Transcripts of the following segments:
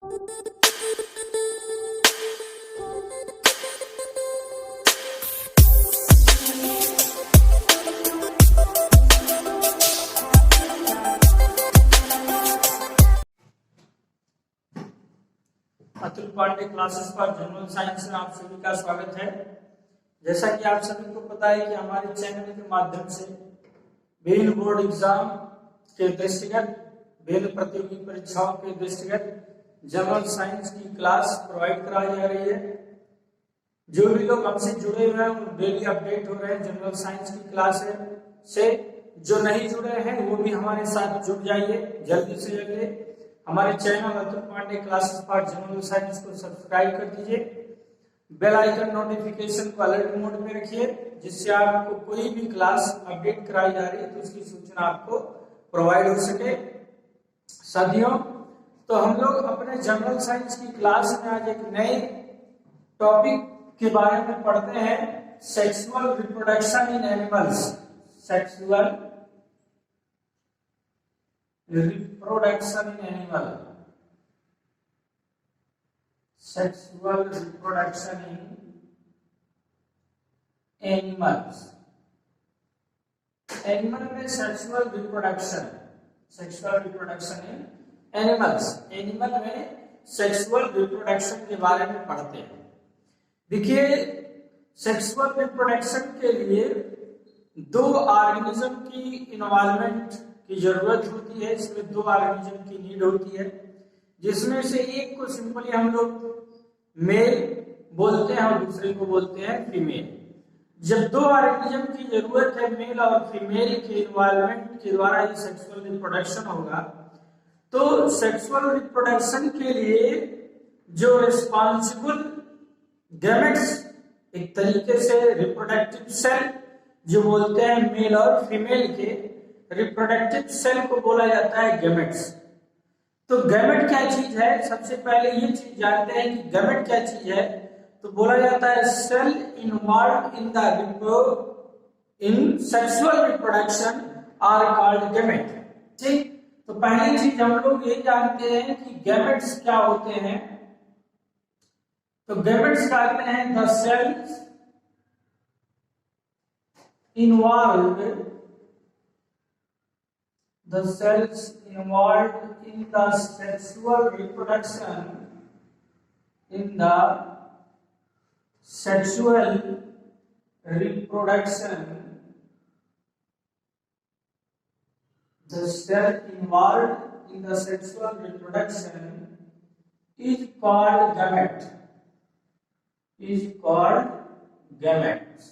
Atul Pandey classes पर general science में आप सभी का स्वागत है। जैसा कि आप सभी को पता है कि हमारे चैनल के माध्यम से विभिन्न बोर्ड एग्जाम के दृष्टिगत, विभिन्न प्रतियोगी परीक्षाओं के दृष्टिगत जनरल साइंस की क्लास प्रोवाइड कराई जा रही है। जो भी लोग हमसे जुड़े हुए हैं वो डेली अपडेट हो रहे हैं जनरल साइंस की क्लास से। जो नहीं जुड़े हैं वो भी हमारे साथ जुड़ जाइए जल्दी से जल्दी। हमारे channel Atul Pandey classes for general science को सब्सक्राइब कर दीजिए। बेल आइकन नोटिफिकेशन को अलर्ट मोड में रखिए, जिससे आपको कोई भी क्लास अपडेट कराई जा रही है तो उसकी सूचना आपको प्रोवाइड हो सके। साथियों, तो हम लोग अपने जनरल साइंस की क्लास में आज एक नए टॉपिक के बारे में पढ़ते हैं, sexual reproduction in animals. Sexual reproduction in animal. Sexual reproduction in animals. Animal में sexual reproduction in animals. Animal में sexual reproduction के बारे में पढ़ते हैं। देखिए, सेक्सुअल रिप्रोडक्शन के लिए दो ऑर्गेनिज्म की इन्वॉल्वमेंट की जरूरत होती है। इसमें दो ऑर्गेनिज्म की नीड होती है, जिसमें से एक को सिंपली हम लोग मेल बोलते हैं और दूसरे को बोलते हैं फीमेल। जब दो ऑर्गेनिज्म की जरूरत है, मेल और फीमेल के इन्वॉल्वमेंट के द्वारा ये सेक्सुअल रिप्रोडक्शन होगा। तो सेक्सुअल रिप्रोडक्शन के लिए जो रिस्पॉन्सिबल गैमेट्स, एक तरीके से रिप्रोडक्टिव सेल जो बोलते हैं मेल और फीमेल के, रिप्रोडक्टिव सेल को बोला जाता है गैमेट्स। तो गैमेट क्या चीज है? सबसे पहले ये चीज जानते हैं कि गैमेट क्या चीज है। तो बोला जाता है cell involved in sexual reproduction are called gamete. ठीक, तो पहली चीज हम लोग ये जानते हैं कि गैमेट्स क्या होते हैं। तो गैमेट्स कहते हैं the cells involved in the sexual reproduction the cell involved in the sexual reproduction is called gametes।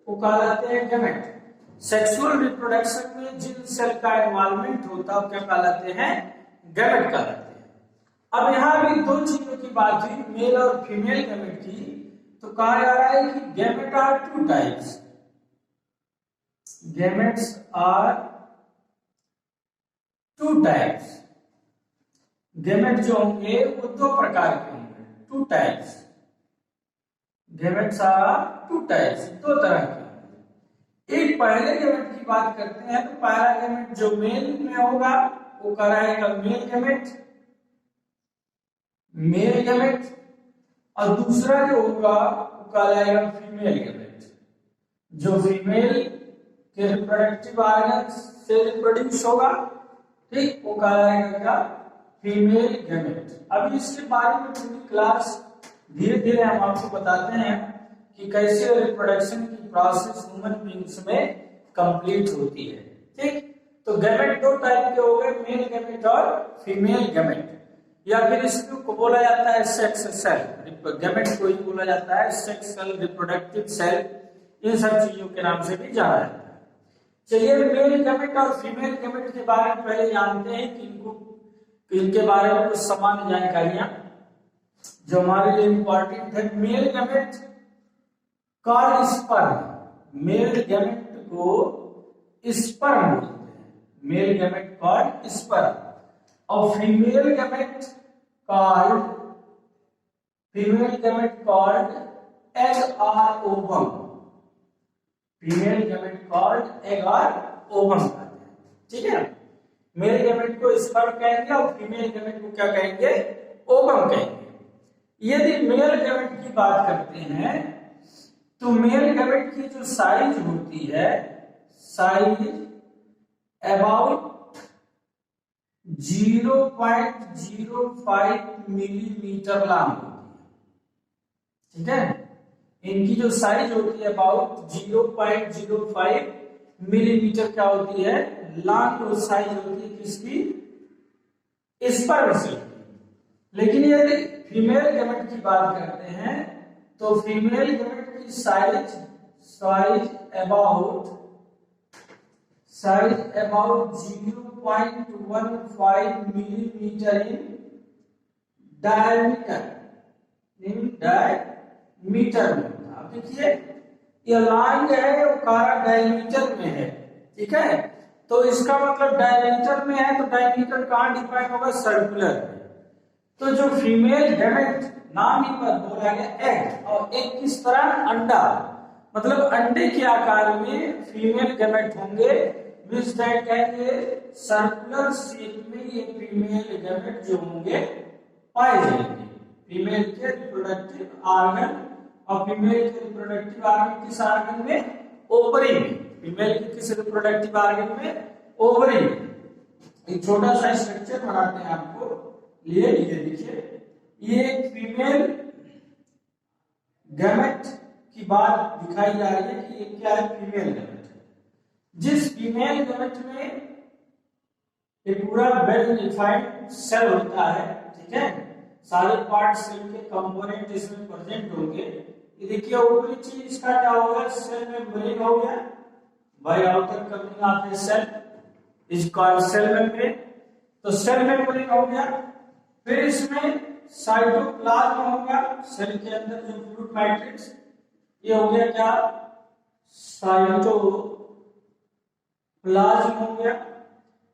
वो कहलाते हैं गैमेट। सेक्सुअल रिप्रोडक्शन में जिन सेल का इन्वॉल्वमेंट होता है क्या कहलाते हैं? गैमेट कहलाते हैं। अब यहाँ भी दो चीजों की बात हुई, मेल और फीमेल गैमेट की। तो कहा जा रहा है कि gamete are two types. Gametes are two types. Gamete जो होंगे वो दो प्रकार के होंगे, two types. Gametes are two types, दो तरह के। एक पहले गैमेट की बात करते हैं। तो पहला गैमेट जो मेल में होगा वो कहलाएगा मेल गैमेट, और दूसरा जो होगा वो कहलाएगा फीमेल गैमेट। जो फीमेल के रिप्रोडक्टिव ऑर्गन से रिप्रोड्यूस होगा, ठीक, वो कहलाएगा फीमेल गैमेट। अभी इसके बारे में पूरी क्लास धीरे धीरे हम आपको बताते हैं कि कैसे रिप्रोडक्शन की प्रोसेस ह्यूमन बीइंग्स में कंप्लीट होती है। ठीक, तो गैमेट दो टाइप के हो गए, मेल गैमेट और फीमेल गैमेट, या फिर इसको बोला जाता है सेक्स सेल। गैमेट को ही बोला जाता है सेक्स सेल, रिप्रोडक्टिव सेल, इन सब चीजों के नाम से भी जाना जाता है। चलिए, मेल गैमेट और फीमेल गैमेट के बारे में पहले जानते हैं कि इनके बारे में कुछ सामान्य जानकारियां जो हमारे लिए इंपॉर्टेंट है। Male gamete called sperm. Male gamete को स्पर्म बोलते हैं। मेल गैमेट कॉल्ड स्पर्म, और फीमेल गैमेट कॉल्ड एग और ovum. Female gamete called egg और ओवम कहते हैं। ठीक है, मेल गैमेट को स्पर्म कहेंगे और फीमेल गैमेट को क्या कहेंगे, ओवम कहेंगे। यदि मेल गैमेट की बात करते हैं तो मेल गैमेट की जो साइज होती है, साइज अबाउट 0.05 मिलीमीटर लॉन्ग होती है, ठीक है। इनकी जो साइज होती है अबाउट 0.05 मिलीमीटर क्या होती है, लॉन्ग साइज होती है किसकी, स्पर्म सेल की। लेकिन यदि फीमेल गैमेट की बात करते हैं तो फीमेल गैमेट की size about 0.15 millimetre in diameter में। आप देखिए ये लॉन्ग है, वो कारा डायमीटर में है, ठीक है। तो इसका मतलब डायमीटर में है, तो डायमीटर कहां डिफाइन होगा, सर्कुलर में। तो जो फीमेल गैमेट, नाम ही पर बोला गया एग, और एग किस तरह, अंडा, मतलब अंडे के आकार में फीमेल गैमेट होंगे, मींस दैट कहेंगे सर्कुलर शेप में ये फीमेल गैमेट जो होंगे पाए जाएंगे। फीमेल के रिप्रोडक्टिव ऑर्गन, और फीमेल के रिप्रोडक्टिव ऑर्गन किस ऑर्गन में, ओवरी में। फीमेल के किस रिप्रोडक्टिव ऑर्गन में, ओवरी में। एक छोटा सा स्ट्रक्चर बनाते हैं आपको लिए, ये देखिए ये फीमेल गैमेट की बात दिखाई जा रही है कि ये क्या है, फीमेल गैमेट। जिस फीमेल गैमेट में एक पूरा वेल डिफाइंड सेल होता है, ठीक है, सारे पार्ट सेल के कंपोनेंट इसमें प्रेजेंट होंगे। ये देखिए ऊपरी चीज इसका क्या होगा, सेल मेम्ब्रेन हो गया, by outer covering of a cell is called cell membrane. तो सेल मेम्ब्रेन हो गया, फिर इसमें साइटोप्लाज्म हो गया, सेल के अंदर जो फ्लूइड मैट्रिक्स, ये हो गया क्या, साइटोप्लाज्म हो गया।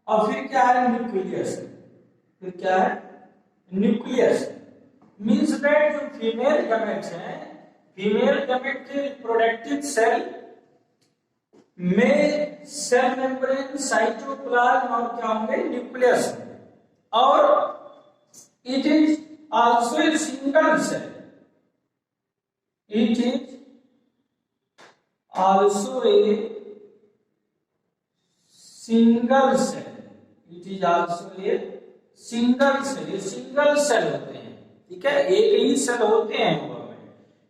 और फिर क्या है, न्यूक्लियस। फिर क्या है, न्यूक्लियस। मींस दैट जो फीमेल गैमेट है, फीमेल गैमेट के रिप्रोडक्टिव सेल में सेल मेम्ब्रेन, साइटोप्लाज्म और क्या होंगे, न्यूक्लियस। और it is also a single cell. It is also a single cell. It is also a single cell. ये single cell होते हैं, ठीक है, एक ही सेल होते हैं वो में।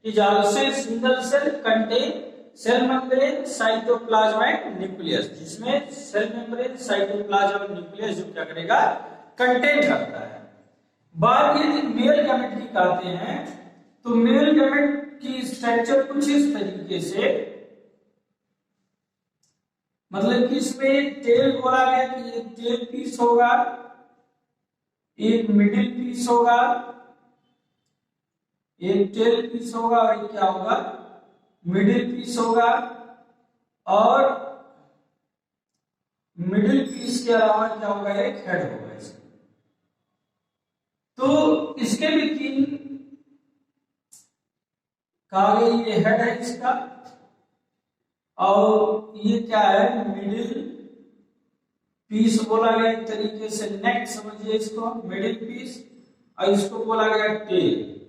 It is also a single cell contain cell membrane, cytoplasm and nucleus, जिसमें सेल मेम्ब्रेन, साइटोप्लाज्म और न्यूक्लियस जो क्या करेगा, कंटेन करता है। बात यदि मेल गैमेट की करते हैं तो मेल गैमेट की स्ट्रक्चर कुछ इस तरीके से, मतलब कि इसमें एक टेल बोला गया कि एक टेल पीस होगा, एक मिडिल पीस होगा, एक टेल पीस होगा और एक क्या होगा, मिडिल पीस होगा। और मिडिल पीस के अलावा क्या होगा, एक हेड होगा। तो इसके भी तीन कहा गया, ये हेड है इसका, और ये क्या है, मिडिल पीस बोला गया एक तरीके से, नेक समझिए इसको, मिडिल पीस, और इसको बोला गया टेल।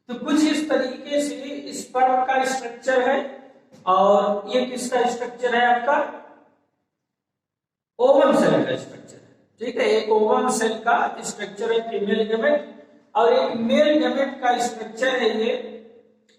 तो कुछ इस तरीके से स्पर्म का स्ट्रक्चर है। और ये किसका स्ट्रक्चर है, आपका ओवम सेल का स्ट्रक्चर, ठीक है। एक ओवम सेल का स्ट्रक्चर है फीमेल गैमेट, और एक मेल गैमेट का स्ट्रक्चर है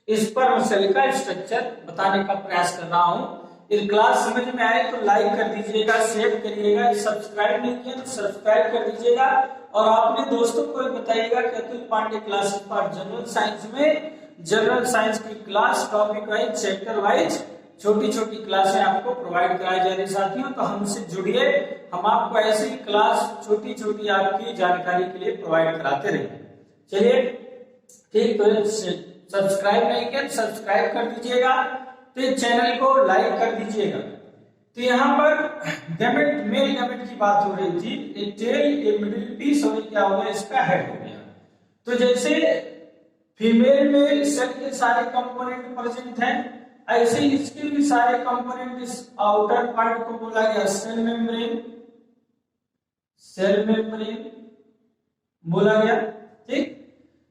ये स्पर्म सेल का स्ट्रक्चर, बताने का प्रयास कर रहा हूं। ये क्लास समझ में आए तो लाइक कर दीजिएगा, शेयर करिएगा, सब्सक्राइब नहीं किया तो सब्सक्राइब कर दीजिएगा, और अपने दोस्तों को बताइएगा कि Atul Pandey classes for general science में जनरल साइंस की class, topic wise, chapter wise छोटी छोटी क्लासें आपको प्रोवाइड कराई जा रही साथियों। तो हमसे जुड़िए, हम आपको ऐसी क्लास छोटी छोटी आपकी जानकारी के लिए प्रोवाइड कराते रहेंगे। चलिए ठीक, तो सब्सक्राइब नहीं किया सब्सक्राइब कर दीजिएगा, तो चैनल को लाइक कर दीजिएगा। तो यहाँ पर गैमेट, मेल गैमेट की बात हो रही थी, एक टेल, एक मिडिल पीस और क्या हो गया, इसका हेड हो गया। तो जैसे फीमेल में सेल के सारे कंपोनेंट प्रेजेंट हैं, ऐसे इसके भी सारे कंपोनेंट, इस आउटर पार्ट को बोला गया सेल मेम्ब्रेन, सेल मेम्ब्रेन बोला गया। ठीक,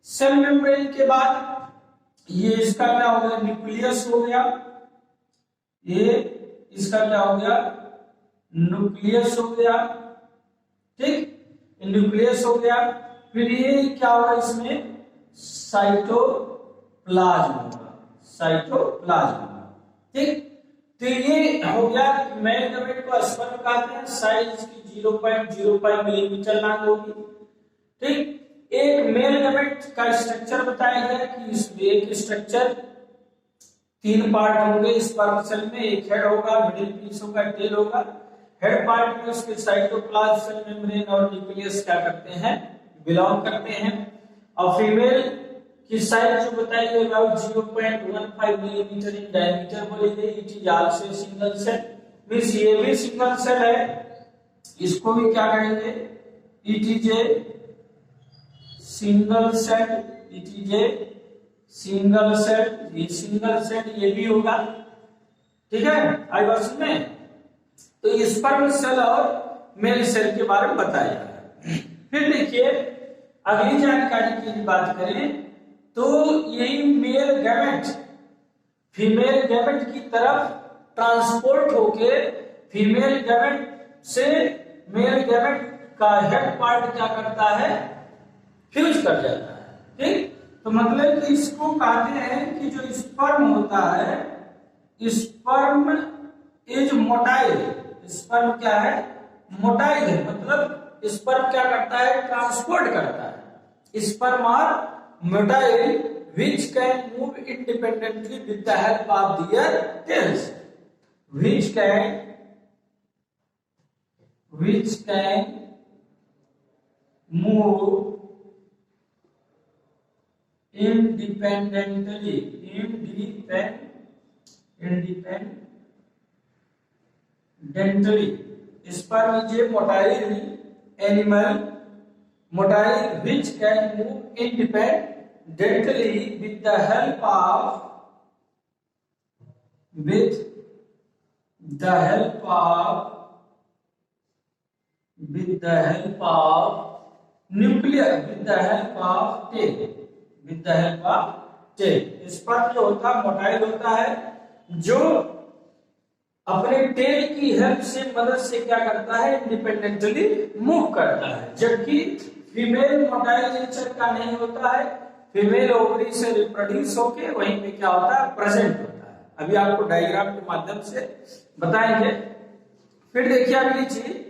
सेल मेम्ब्रेन के बाद ये इसका क्या हो गया, न्यूक्लियस हो गया। ये इसका क्या हो गया, न्यूक्लियस हो गया। ठीक, न्यूक्लियस हो गया। फिर ये क्या होगा, इसमें साइटोप्लाज्म होगा, साइटोप्लाज्म। ठीक, तो ये हो गया मेल गैमेट को स्पर्म कहते हैं। साइज की 0.05 मिलीमीटर लंबाई होगी। ठीक, एक मेल गैमेट का स्ट्रक्चर बताया गया कि इसमें एक स्ट्रक्चर 3 पार्ट होंगे स्पर्म सेल में। एक हेड होगा, मिडिल पीस होगा, टेल होगा। हेड पार्ट में उसके साइटोप्लाज्म, सेल मेम्ब्रेन और न्यूक्लियस क्या करते हैं, बिलोंग करते हैं। और फीमेल की साइज जो बताई गई अबाउट 0.15 मिलीमीटर इन डायमीटर बोली गई। It is also single cell, means ये भी सिंगल सेल है। इसको भी क्या कहेंगे, it is a single cell, it is a single cell. ये सिंगल सेल ये भी होगा। ठीक है, आई बात समझ में। तो ये स्पर्म सेल और मेल सेल के बारे में बताया गया। फिर देखिए अगली जानकारी की बात करें तो यही मेल गैमेट फीमेल गैमेट की तरफ ट्रांसपोर्ट होके फीमेल गैमेट से मेल गैमेट का हेड पार्ट क्या करता है, फ्यूज कर जाता है। ठीक, तो मतलब कि इसको कहते हैं कि जो स्पर्म होता है, स्पर्म इज मोटाइल। स्पर्म क्या है, मोटाइल है। मतलब स्पर्म क्या करता है, ट्रांसपोर्ट करता है। Sperm are motile which can move independently with the help of their tails, which can move independently sperm is a motile animal, motile which can move independently with the help of nucleus, with the help of tail। Sperm जो होता है motile होता है, जो अपने tell की help से मदद से क्या करता है, इंडिपेंडेंटली मूव करता है। जबकि फीमेल मोटाइल नेचर का नहीं होता है। फीमेल ओवरी से रिप्रोड्यूस होके वहीं पे क्या होता है, प्रेजेंट होता है। अभी आपको डायग्राम के माध्यम से बताएंगे। फिर देखिए अगली चीज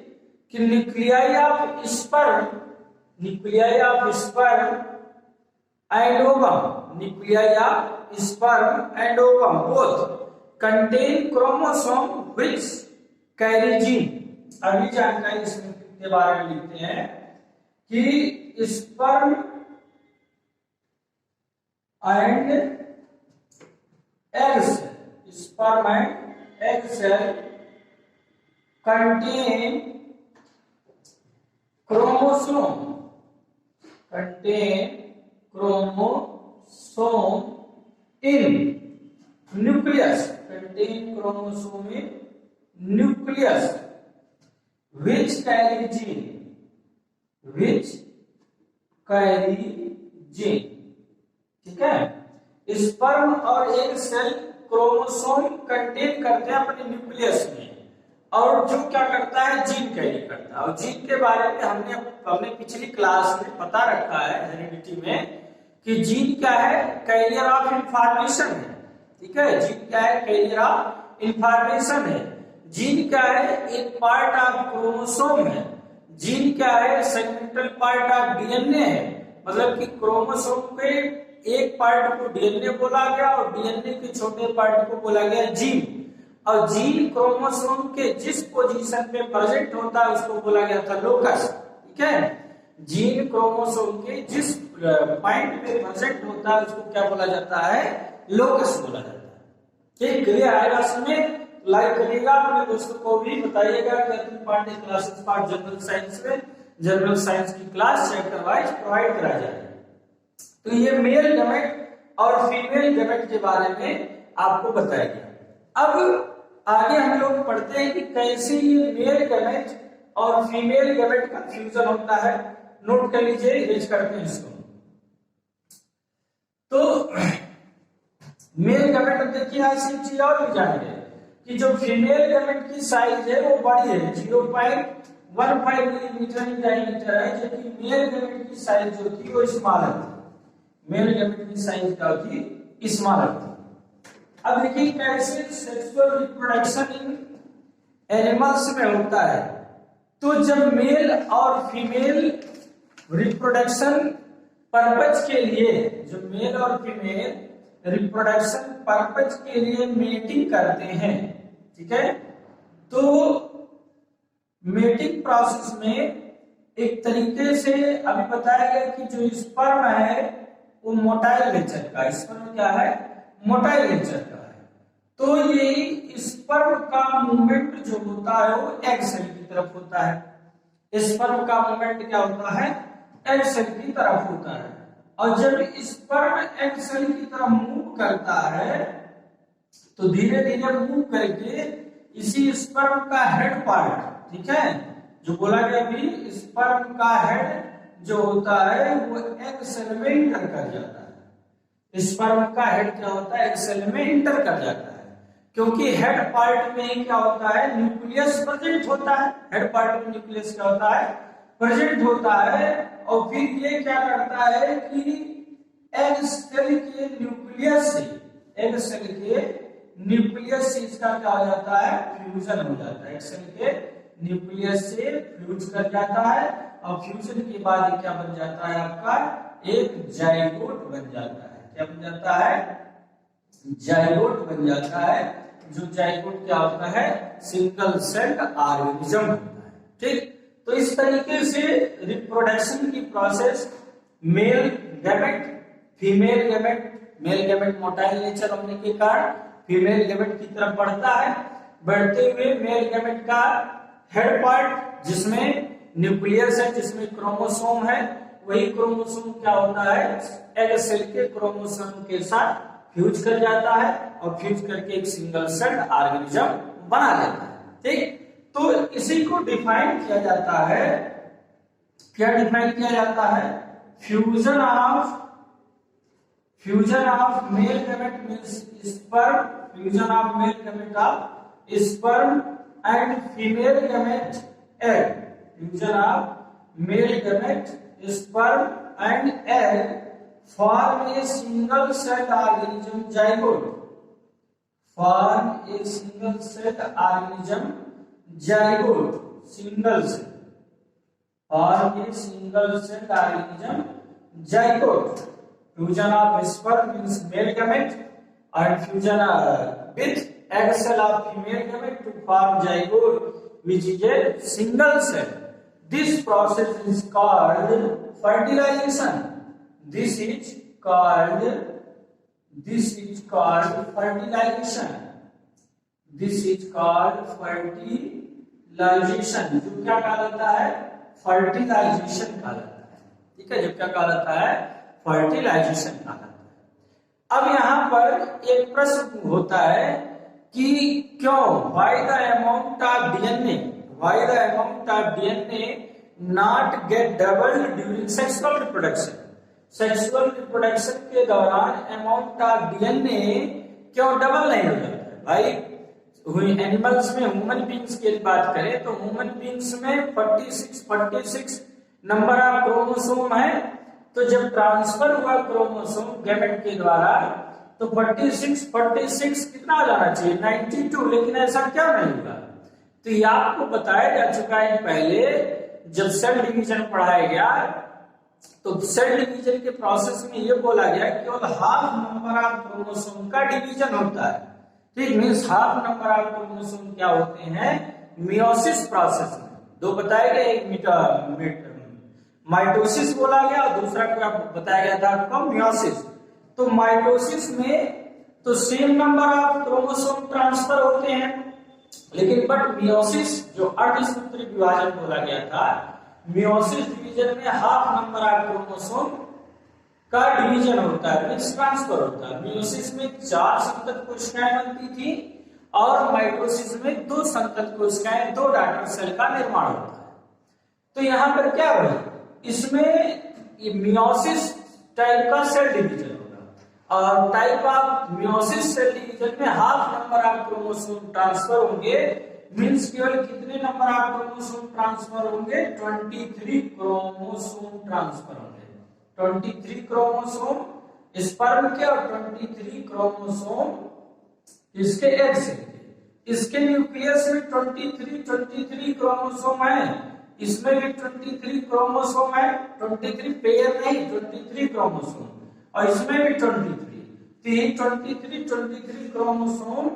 कि nuclei of sperm and ovum, nuclei of sperm and ovum both contain chromosome which carry gene. अगली जानकारी इसमें के बारे में लिखते हैं कि sperm and egg cell contain chromosome in nucleus, which carry gene। ठीक है, स्पर्म और एग सेल क्रोमोसोम कंटेन करते हैं अपने न्यूक्लियस में, और जो क्या करता है, जीन कैरी करता है। और जीन के बारे में हमने पिछली क्लास में पता रखा है हेरिडिटी में कि जीन क्या है, कैरियर ऑफ इंफॉर्मेशन है। ठीक है, जीन क्या है, कैरियर ऑफ इंफॉर्मेशन है। जीन क्या है, एक पार्ट ऑफ क्रोमोसोम है। जीन क्या है, सेगमेंटल पार्ट ऑफ डीएनए है। मतलब कि क्रोमोसोम के एक पार्ट को डीएनए बोला गया और डीएनए के छोटे पार्ट को बोला गया जीन। और जीन क्रोमोसोम के जिस पोजीशन पे प्रेजेंट होता है उसको बोला गया था लोकस। ठीक है, जीन क्रोमोसोम के जिस पॉइंट पे प्रेजेंट होता है उसको क्या बोला जाता है, लोकस बोला जाता है। ठीक, क्लियर आएगा इसमें, लाइक करिएगा, अपने दोस्तों को भी बताइएगा कि Atul Pandey classes part general science में जनरल साइंस की क्लास चैप्टर वाइज प्रोवाइड करा जाएगा। तो ये मेल गैमेट और फीमेल गैमेट के बारे में आपको बताया गया। अब आगे हम लोग पढ़ते हैं कि कैसे ये मेल गैमेट और फीमेल गैमेट का फ्यूजन होता है। नोट कर लीजिए, इरेज करते हैं इसको। तो मेल गैमेट देखिए, ऐसी चीज और भी जानेंगे कि जो फीमेल गैमेट की साइज है वो बड़ी है, 0.15 मिलीमीटर इन डायमीटर है, जबकि मेल गैमेट की साइज जो थी वो स्मॉलर थी। मेल गैमेट की साइज क्या थी? स्मॉलर थी। अब देखिए कैसे सेक्सुअल रिप्रोडक्शन इन एनिमल्स में होता है। तो जब मेल और फीमेल रिप्रोडक्शन पर्पज के लिए, जो मेल और फीमेल रिप्रोडक्शन पर्पज के लिए मेटिंग करते हैं, ठीक है, तो मेटिंग प्रोसेस में एक तरीके से अभी बताया गया कि जो स्पर्म है वो मोटाइल नेचर का, स्पर्म क्या है? मोटाइल नेचर का है। तो ये स्पर्म का मूवमेंट जो होता है वो एग सेल की तरफ होता है। स्पर्म का मूवमेंट क्या होता है? एग सेल की तरफ होता है। और जब स्पर्म एग सेल की तरफ मूव करता है तो धीरे धीरे मूव करके इसी स्पर्म का हेड पार्ट, ठीक है, जो बोला गया अभी, स्पर्म का हेड जो होता है वो एग सेल में इंटर कर जाता है। स्पर्म का हेड क्या होता है? एग सेल में इंटर कर जाता है, क्योंकि हेड पार्ट में क्या होता है? न्यूक्लियस प्रेजेंट होता है। हेड पार्ट में न्यूक्लियस क्या होता है? प्रेजेंट होता है। और फिर ये क्या करता है कि एग सेल के न्यूक्लियस से, एग सेल के न्यूक्लियस से इसका क्या हो जाता है? फ्यूजन हो जाता है। एग सेल के न्यूक्लियस से फ्यूज कर जाता है और फ्यूजन के बाद क्या बन जाता है? आपका एक जाइगोट बन जाता है। क्या बन जाता है? जाइगोट बन जाता है। जो जाइगोट क्या होता है? सिंगल सेल्ड ऑर्गेनिज्म होता है। ठीक, तो इस तरीके से रिप्रोडक्शन की process male gamete, female gamete, male gamete motile nature होने के कारण फीमेल गैमेट की तरफ बढ़ता है। बढ़ते हुए मेल गैमेट का हेड पार्ट जिसमें न्यूक्लियस है, जिसमें क्रोमोसोम है, वही क्रोमोसोम क्या होता है? एग सेल के क्रोमोसोम के साथ फ्यूज कर जाता है और फ्यूज करके एक सिंगल सेल्ड ऑर्गेनिज्म बना देता है। ठीक, तो इसी को डिफाइन किया जाता है, क्या डिफाइन किया जाता है? Fusion of male gamete means sperm, fusion of male gamete of sperm and female gamete egg, fusion of male gamete sperm and egg form a single celled organism zygote, form a single celled organism zygote, single cell, form a single celled organism zygote. Fusion of sperm means male gamete and fusion with egg cell of female gamete to form zygote, which is a single cell. This process is called fertilization. This is called fertilization. This is called fertilization. जो क्या कहलाता है? Fertilisation कहलाता है। ठीक है, जो क्या कहलाता है? फर्टिलाइजेशन कहलाता है। अब यहाँ पर एक प्रश्न होता है कि क्यों why the amount of DNA not get doubled during sexual reproduction? Sexual reproduction के दौरान अमाउंट ऑफ डीएनए क्यों डबल नहीं हो जाता है? भाई एनिमल्स में, ह्यूमन बींग्स की बात करें तो ह्यूमन बींग्स में 46 नंबर ऑफ क्रोमोसोम है। तो जब ट्रांसफर हुआ क्रोमोसोम गैमेट के द्वारा तो 46 कितना हो जाना चाहिए? 92, लेकिन ऐसा क्या नहीं हुआ? तो ये आपको बताया जा चुका है पहले, जब सेल डिवीजन पढ़ाया गया तो सेल डिवीजन के प्रोसेस में ये बोला गया केवल हाफ नंबर ऑफ क्रोमोसोम का डिवीजन होता है। ठीक, means half number of chromosome क्या होते हैं? मियोसिस प्रोसेस में दो बताए गए, एक माइटोसिस बोला गया और दूसरा क्या बताया गया था आपको? मियोसिस। तो माइटोसिस में तो same number of chromosome transfer होते हैं, लेकिन बट मियोसिस जो अर्धसूत्री विभाजन बोला गया था, मियोसिस डिवीजन में हाफ नंबर ऑफ क्रोमोसोम का डिवीजन होता है, मींस ट्रांसफर होता है। मियोसिस में 4 संतत कोशिकाएं बनती थी और माइटोसिस में 2 संतत कोशिकाएं, 2 डॉटर सेल का निर्माण होता है। तो यहां पर क्या होगा, इसमें मियोसिस टाइप का सेल डिवीजन होगा और type of meiosis cell division में half number of chromosome transfer होंगे। मींस केवल कितने नंबर ऑफ क्रोमोसोम ट्रांसफर होंगे, 23 क्रोमोसोम ट्रांसफर होंगे। 23 क्रोमोसोम स्पर्म के और 23 क्रोमोसोम इसके एग से। इसके न्यूक्लियस में 23 क्रोमोसोम है, इसमें भी 23 क्रोमोसोम है, 23 पेयर नहीं 23 क्रोमोसोम, और इसमें भी 23। तो ये 23 क्रोमोसोम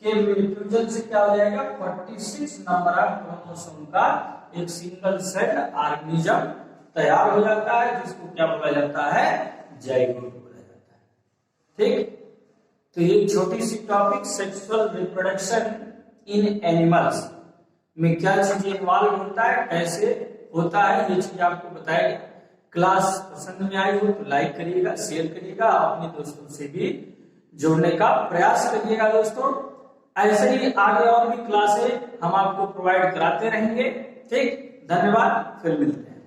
के फ्यूजन से क्या हो जाएगा, 46 नंबर ऑफ क्रोमोसोम का एक सिंगल सेल ऑर्गेनिज्म तैयार हो जाता है, जिसको क्या बोला जाता है, जाइगोट बोला जाता है। ठीक, तो ये छोटी सी topic sexual reproduction in animals में क्या चीजें इन्वॉल्व होता है, कैसे होता है, ये चीज आपको बताएगा। क्लास पसंद में आई हो तो लाइक करिएगा, शेयर करिएगा, अपने दोस्तों से भी जोड़ने का प्रयास करिएगा दोस्तों। ऐसे ही आगे और भी क्लासें हम आपको प्रोवाइड कराते रहेंगे। ठीक, धन्यवाद, फिर मिलते हैं।